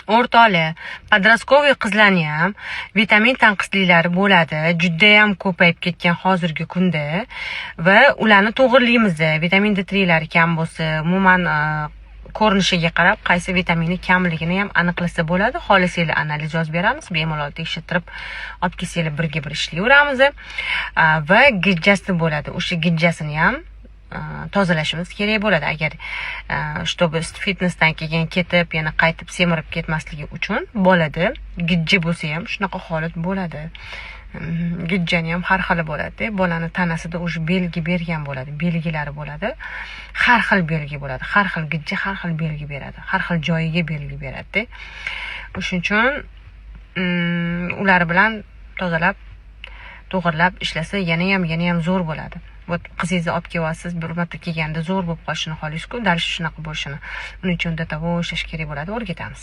o'rtoqli, podrastkovoy qizlarni ham vitamin tanqisliklari bo'ladi, juda ham ko'payib ketgan hozirgi kunda va ularni to'g'irlaymiz. Vitamin D3lari kam bo'lsa, umuman ko'rinishiga qarab qaysi vitamini kamligini ham aniqlasa bo'ladi. Xohlasanglar analiz yozib beramiz, bemalol tekshirtirib olib kelsanglar birga bir ishlayveramiz. Va gijjasi bo'ladi. O'sha gijjasini ham tozalashimiz kerak bo'ladi. Agar чтобы fitnessdan keyin ketib, yana qaytib semirib ketmasligi uchun bolada gijja bo'lsa ham shunaqa holat bo'ladi. Gijjani ham har xil bo'ladi. Bolani tanasida o'sha belgi bergan bo'ladi, belgilari bo'ladi. Har xil belgi bo'ladi. Har xil gijja har xil belgi beradi. Har xil joyiga belgi beradi. O'shuning uchun ular bilan tozalab, to'g'irlab ishlasa yana ham zo'r bo'ladi. Qizingizni olib kelyapsiz, bir marta kelganda zo'r bo'lib qolishini xohlaysiz-ku, dal shunaqa bo'lishini. Uning uchun do'tavo ishlash kerak bo'ladi, o'rgatamiz.